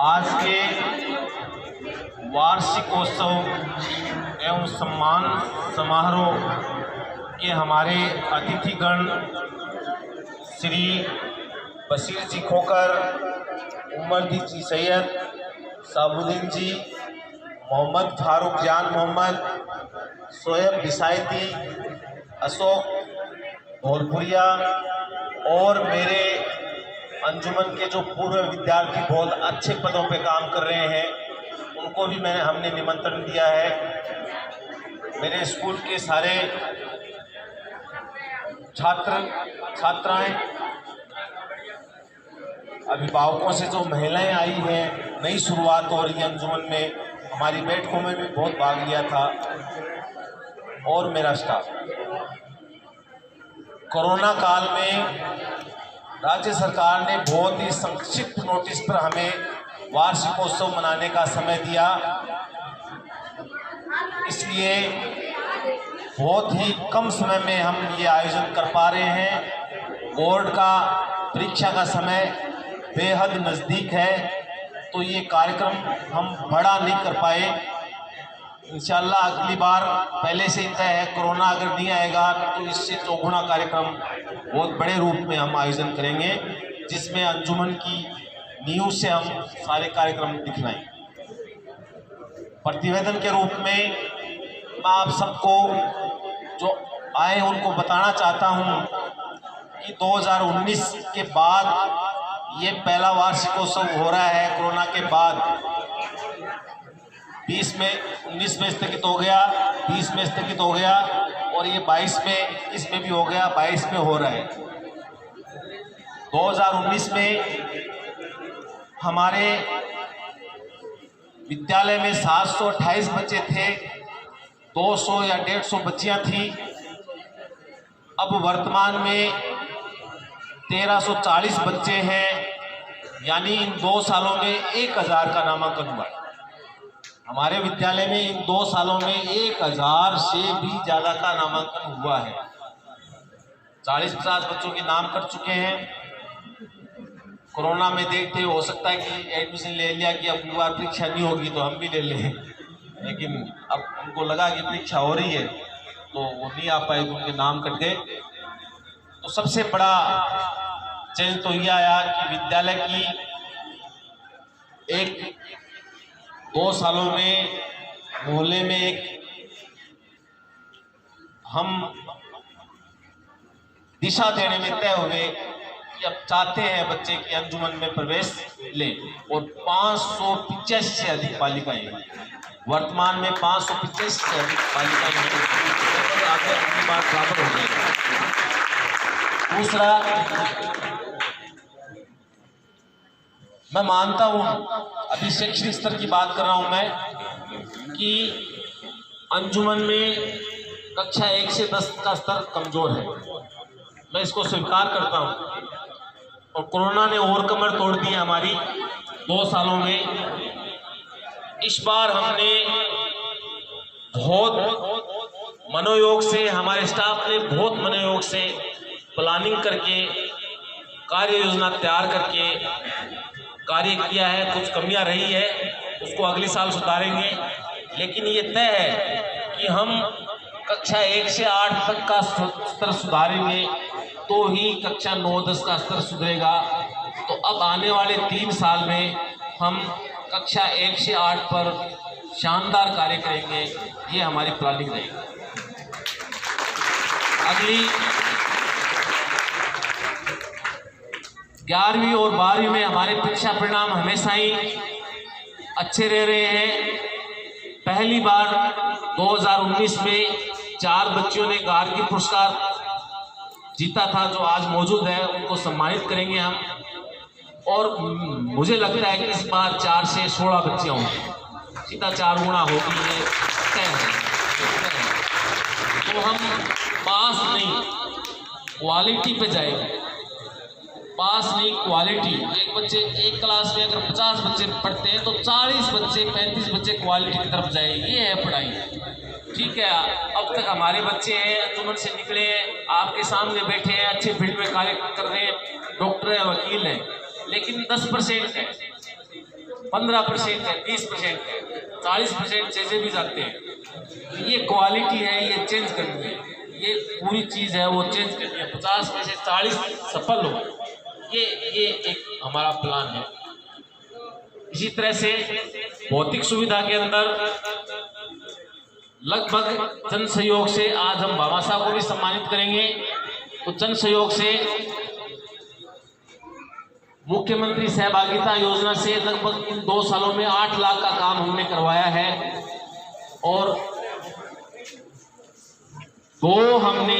आज के वार्षिकोत्सव एवं सम्मान समारोह के हमारे अतिथिगण श्री बशीर जी खोकर, उमरदीन जी सैयद, साबुद्दीन जी, मोहम्मद फारूक जान मोहम्मद, सोएब बिसायती, अशोक धौलपुरिया और मेरे अंजुमन के जो पूर्व विद्यार्थी बहुत अच्छे पदों पे काम कर रहे हैं, उनको भी हमने निमंत्रण दिया है। मेरे स्कूल के सारे छात्र छात्राएं, अभिभावकों से जो महिलाएं आई हैं, नई शुरुआत हो रही है अंजुमन में, हमारी बैठकों में भी बहुत भाग लिया था, और मेरा स्टाफ। कोरोना काल में राज्य सरकार ने बहुत ही संक्षिप्त नोटिस पर हमें वार्षिकोत्सव मनाने का समय दिया, इसलिए बहुत ही कम समय में हम ये आयोजन कर पा रहे हैं। बोर्ड का परीक्षा का समय बेहद नज़दीक है, तो ये कार्यक्रम हम बड़ा नहीं कर पाए। इंशाल्लाह अगली बार पहले से ही तय है, कोरोना अगर नहीं आएगा तो इससे चौगुना कार्यक्रम बहुत बड़े रूप में हम आयोजन करेंगे, जिसमें अंजुमन की नींव से हम सारे कार्यक्रम दिखलाएं। प्रतिवेदन के रूप में मैं आप सबको जो आए उनको बताना चाहता हूं कि 2019 के बाद ये पहला वार्षिकोत्सव हो रहा है। कोरोना के बाद 19 में स्थगित हो गया, 20 में स्थगित हो गया, और ये 22 में, इसमें भी हो गया, 22 में हो रहा है। 2019 में हमारे विद्यालय में 728 बच्चे थे, 200 या 150 बच्चियां थी। अब वर्तमान में 1340 बच्चे हैं, यानी इन 2 सालों में 1000 का नामांकन हुआ है। हमारे विद्यालय में इन 2 सालों में 1000 से भी ज़्यादा का नामांकन हुआ है। 40-50 बच्चों के नाम कर चुके हैं। कोरोना में देखते हो सकता है कि एडमिशन ले लिया कि अब बार परीक्षा नहीं होगी तो हम भी ले लें, लेकिन अब उनको लगा कि परीक्षा हो रही है तो वो नहीं आ पाए, तो उनके नाम कट गए। तो सबसे बड़ा चैलेंज तो यह आया कि विद्यालय की 2 सालों में मोहल्ले में एक हम दिशा देने में तय हुए कि अब चाहते हैं बच्चे की अंजुमन में प्रवेश लें, और 585 से अधिक बालिकाएं हैं। वर्तमान में 585 से अधिक बालिकाएं हैं, आगे अपनी बात बराबर हो जाएगी। दूसरा, मैं मानता हूं, अभी शैक्षणिक स्तर की बात कर रहा हूं मैं, कि अंजुमन में कक्षा 1 से 10 का स्तर कमजोर है। मैं इसको स्वीकार करता हूं, और कोरोना ने और कमर तोड़ दी है हमारी 2 सालों में। इस बार हमने बहुत मनोयोग से, हमारे स्टाफ ने बहुत मनोयोग से प्लानिंग करके, कार्य योजना तैयार करके कार्य किया है। कुछ कमियां रही है, उसको अगले साल सुधारेंगे, लेकिन ये तय है कि हम कक्षा 1 से 8 तक का स्तर सुधारेंगे, तो ही कक्षा 9-10 का स्तर सुधरेगा। तो अब आने वाले 3 साल में हम कक्षा 1 से 8 पर शानदार कार्य करेंगे, ये हमारी प्लानिंग रहेगी। अगली 11वीं और 12वीं में हमारे परीक्षा परिणाम हमेशा ही अच्छे रह रहे हैं। पहली बार 2019 में 4 बच्चियों ने गार्गी पुरस्कार जीता था, जो आज मौजूद है, उनको सम्मानित करेंगे हम। और मुझे लगता है कि इस बार 4 से 16 बच्चियां होंगी, सीधा 4 गुना होगी, ये तय है। तो हम पास नहीं, क्वालिटी पे जाएंगे, पास नहीं क्वालिटी। एक क्लास में अगर 50 बच्चे पढ़ते हैं तो 40 बच्चे 35 बच्चे क्वालिटी की तरफ जाएंगे, ये है पढ़ाई। ठीक है, अब तक हमारे बच्चे हैं, अंजुमन से निकले हैं, आपके सामने बैठे हैं, अच्छे फील्ड में कार्य कर रहे हैं, डॉक्टर हैं, वकील हैं, लेकिन 10% है, 15% है, 30% है, 40% चीजें भी जाते हैं। ये क्वालिटी है, ये चेंज करनी है, ये पूरी चीज है वो चेंज करनी है। 50 में से 40 सफल हो, ये एक हमारा प्लान है। इसी तरह से भौतिक सुविधा के अंदर लगभग जन सहयोग से आज हम भामाशाह को भी सम्मानित करेंगे। तो जन सहयोग से मुख्यमंत्री सहभागिता योजना से लगभग इन 2 सालों में 8 लाख का काम हमने करवाया है और 2 हमने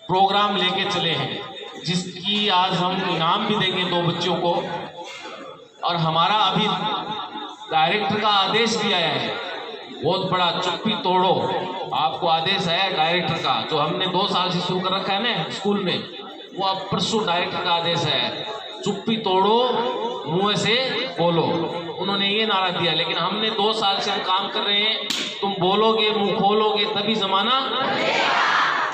प्रोग्राम लेके चले हैं जिसकी आज हम इनाम भी देंगे 2 बच्चों को। और हमारा अभी डायरेक्टर का आदेश भी आया है, बहुत बड़ा, चुप्पी तोड़ो। आपको आदेश आया डायरेक्टर का, जो हमने 2 साल से शुरू कर रखा है ना स्कूल में, वो अब परसों डायरेक्टर का आदेश है, चुप्पी तोड़ो, मुंह से बोलो। उन्होंने ये नारा दिया, लेकिन हमने 2 साल से हम काम कर रहे हैं। तुम बोलोगे, मुंह खोलोगे तभी जमाना,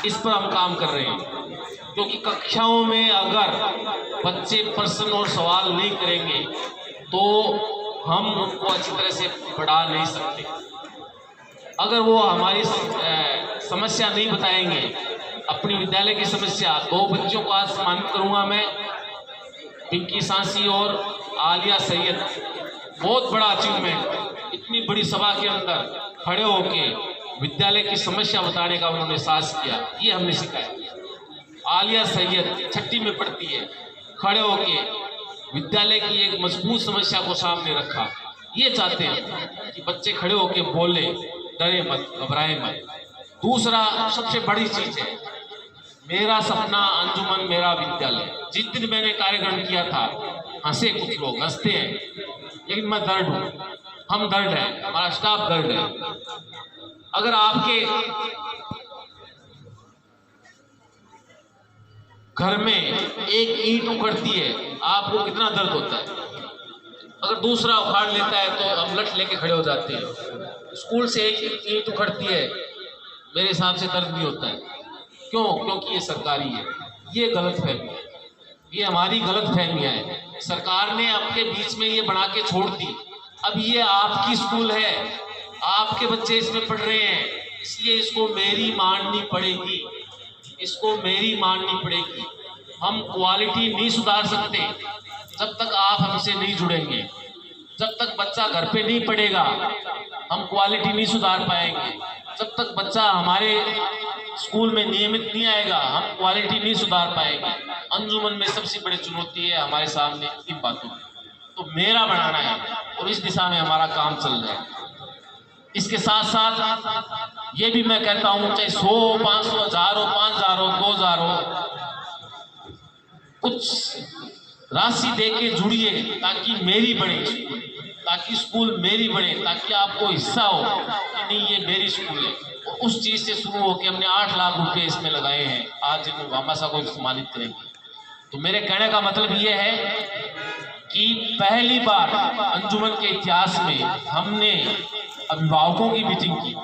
इस पर हम काम कर रहे हैं। क्योंकि कक्षाओं में अगर बच्चे प्रश्न और सवाल नहीं करेंगे तो हम उनको अच्छी तरह से पढ़ा नहीं सकते। अगर वो हमारी समस्या नहीं बताएंगे, अपनी विद्यालय की समस्या, 2 बच्चों को आज सम्मानित करूंगा मैं, पिंकी सांसी और आलिया सैयद। बहुत बड़ा अचीवमेंट, इतनी बड़ी सभा के अंदर खड़े होके विद्यालय की समस्या बताने का उन्होंने साहस किया, ये हमने सिखाया। आलिया सैयद 6ठी में पढ़ती है, खड़े होके विद्यालय की एक मजबूत समस्या को सामने रखा। ये चाहते हैं कि बच्चे खड़े होके बोले, डरे मत, घबराए मत। दूसरा सबसे बड़ी चीज है, मेरा सपना अंजुमन मेरा विद्यालय। जिस दिन मैंने कार्यक्रम किया था, हंसे कुछ लोग, हंसते हैं, लेकिन मैं दर्द हूं, हम दर्द है, हमारा स्टाफ दर्द है। अगर आपके घर में एक ईंट उखड़ती है, आपको कितना दर्द होता है? अगर दूसरा उखाड़ लेता है तो हम लट लेके खड़े हो जाते हैं। स्कूल से एक ईंट उखड़ती है, मेरे हिसाब से दर्द भी होता है। क्यों? क्योंकि ये सरकारी है। ये गलत फहमी है, ये हमारी गलत फहमियाँ है। सरकार ने आपके बीच में ये बना के छोड़ दी। अब ये आपकी स्कूल है, आपके बच्चे इसमें पढ़ रहे हैं, इसलिए इसको मेरी माननी पड़ेगी, इसको मेरी माननी पड़ेगी। हम क्वालिटी नहीं सुधार सकते जब तक आप हमसे नहीं जुड़ेंगे। जब तक बच्चा घर पे नहीं पढ़ेगा हम क्वालिटी नहीं सुधार पाएंगे। जब तक बच्चा हमारे स्कूल में नियमित नहीं आएगा हम क्वालिटी नहीं सुधार पाएंगे। अंजुमन में सबसे बड़ी चुनौती है हमारे सामने इन बातों में, तो मेरा बनाना है और इस दिशा में हमारा काम चल रहा है। इसके साथ साथ ये भी मैं कहता हूं, चाहे 100, 500, 1000 हो, 5000 हो, 2000 हो, कुछ राशि देके जुड़िए ताकि मेरी बने, ताकि स्कूल मेरी बने, ताकि आपको हिस्सा हो कि नहीं ये मेरी स्कूल है। और उस चीज से शुरू होकर हमने 8 लाख रुपए इसमें लगाए हैं, आज इन भामाशाह को सम्मानित करेंगे। तो मेरे कहने का मतलब ये है कि पहली बार अंजुमन के इतिहास में हमने अभिभावकों की मीटिंग की।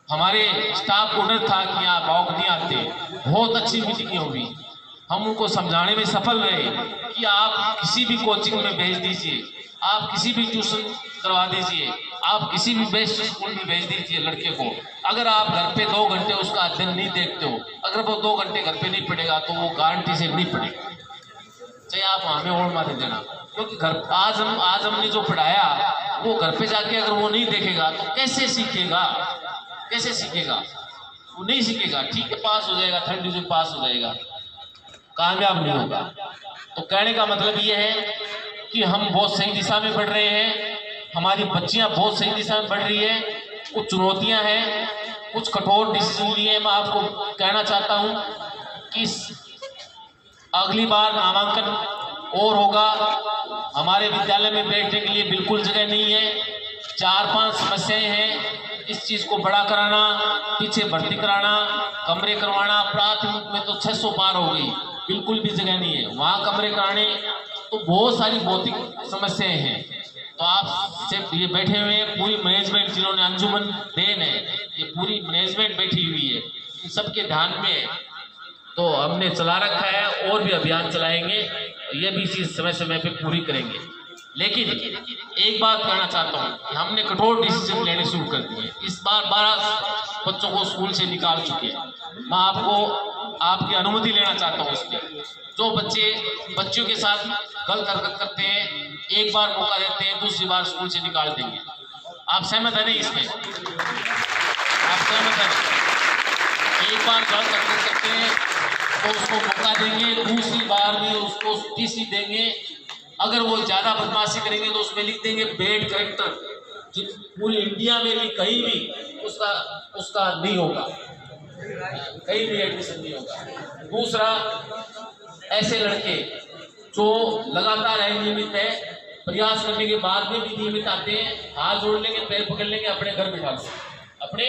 हमारे स्टाफ को डर था कि यहाँ अभिभावक नहीं आते, बहुत अच्छी मीटिंग हुई। हम उनको समझाने में सफल रहे कि आप किसी भी कोचिंग में भेज दीजिए, आप किसी भी ट्यूशन करवा दीजिए, आप किसी भी बेस्ट स्कूल में भेज दीजिए लड़के को। अगर आप घर पे 2 घंटे उसका अध्ययन नहीं देखते हो, अगर वो 2 घंटे घर पे नहीं पढ़ेगा तो वो गारंटी से नहीं पढ़ेगा, चाहे आप हमें और मार देना। क्योंकि घर आज हमने जो पढ़ाया वो घर पे जाके अगर वो नहीं देखेगा तो कैसे सीखेगा, कैसे सीखेगा? वो नहीं सीखेगा। ठीक है, पास हो जाएगा, 3rd डिवीजन पास हो जाएगा, कामयाब नहीं होगा। तो कहने का मतलब ये है कि हम बहुत सही दिशा में बढ़ रहे हैं, हमारी बच्चियां बहुत सही दिशा में बढ़ रही है। कुछ चुनौतियां हैं, कुछ कठोर डिसीजन लिए। मैं आपको कहना चाहता हूं कि अगली बार नामांकन और होगा। हमारे विद्यालय में बैठने के लिए बिल्कुल जगह नहीं है, 4-5 समस्याएं हैं। इस चीज को बड़ा कराना, पीछे भर्ती कराना, कमरे करवाना, प्राथमिक में तो 600 पार हो गई, बिल्कुल भी जगह नहीं है वहाँ कमरे कराने। तो बहुत सारी भौतिक समस्याएं हैं। तो आप सिर्फ ये बैठे हुए हैं, पूरी मैनेजमेंट जिन्होंने अंजुमन देन है, ये पूरी मैनेजमेंट बैठी हुई है, इन सबके ध्यान में तो हमने चला रखा है और भी अभियान चलाएंगे, ये भी चीज़ समय समय पे पूरी करेंगे। लेकिन एक बात कहना चाहता हूँ कि हमने कठोर डिसीजन लेने शुरू कर दिए। इस बार 12 बच्चों को स्कूल से निकाल चुके हैं। मैं आपकी अनुमति लेना चाहता हूँ इसमें। जो बच्चों के साथ गलत हरकत करते हैं, एक बार मौका देते हैं, दूसरी बार स्कूल से निकाल देंगे। आप सहमत है नहीं इसमें? आप सहमत है? एक बार गलत हरकत करते हैं तो उसको मौका देंगे, दूसरी बार भी उसको टीसी देंगे। अगर वो ज्यादा बदमाशी करेंगे तो उसमें लिख देंगे बैड कैरेक्टर। पूरी इंडिया में भी कहीं भी उसका नहीं होगा, कहीं भी एडमिशन नहीं होगा। दूसरा, ऐसे लड़के जो लगातार अनियमित है, प्रयास करने के बाद में भी नियमित आते हैं, हाथ जोड़ लेंगे, पैर पकड़ लेंगे, अपने घर बिठा लो, अपने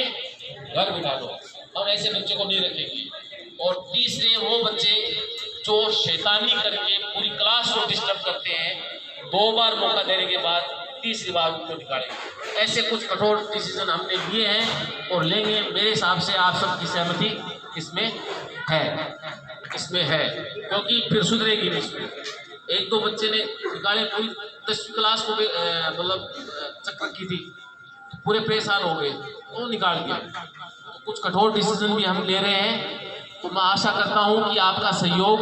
घर बिठा लो। और ऐसे बच्चे को नहीं रखेंगे। और तीसरे, वो बच्चे जो शैतानी करके पूरी क्लास को डिस्टर्ब करते हैं, 2 बार मौका देने के बाद तीसरी बार उनको निकालेंगे। ऐसे कुछ कठोर डिसीजन हमने लिए हैं और लेंगे। मेरे हिसाब से आप सबकी सहमति इसमें है, क्योंकि फिर सुधरेगी नहीं स्कूल। 1-2 बच्चे ने निकाले, पूरी 10वीं क्लास को मतलब चक्कर की थी, तो पूरे परेशान हो गए, तो निकाल दिया। तो कुछ कठोर डिसीजन भी हम ले रहे हैं। तो मैं आशा करता हूं कि आपका सहयोग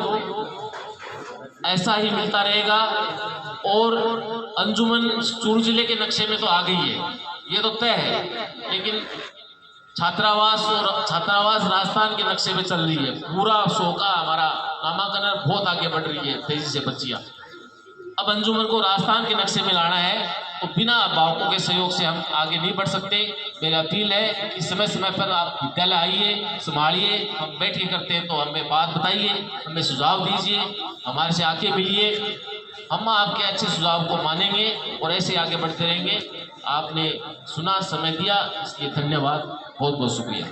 ऐसा ही मिलता रहेगा। और अंजुमन चूरू जिले के नक्शे में तो आ गई है, ये तो तय है, लेकिन छात्रावास राजस्थान के नक्शे में चल रही है। पूरा शोका हमारा नामांकन बहुत आगे बढ़ रही है, तेजी से बच्चियां। अब अंजुमन को राजस्थान के नक्शे में लाना है, तो बिना अभिभावकों के सहयोग से हम आगे नहीं बढ़ सकते। मेरी अपील है कि समय समय पर आप विद्यालय आइए, संभालिए, हम बैठ के करते हैं तो हमें बात बताइए, हमें सुझाव दीजिए, हमारे से आके मिलिए। हम आपके अच्छे सुझाव को मानेंगे और ऐसे आगे बढ़ते रहेंगे। आपने सुना, समय दिया, इसलिए धन्यवाद, बहुत बहुत शुक्रिया।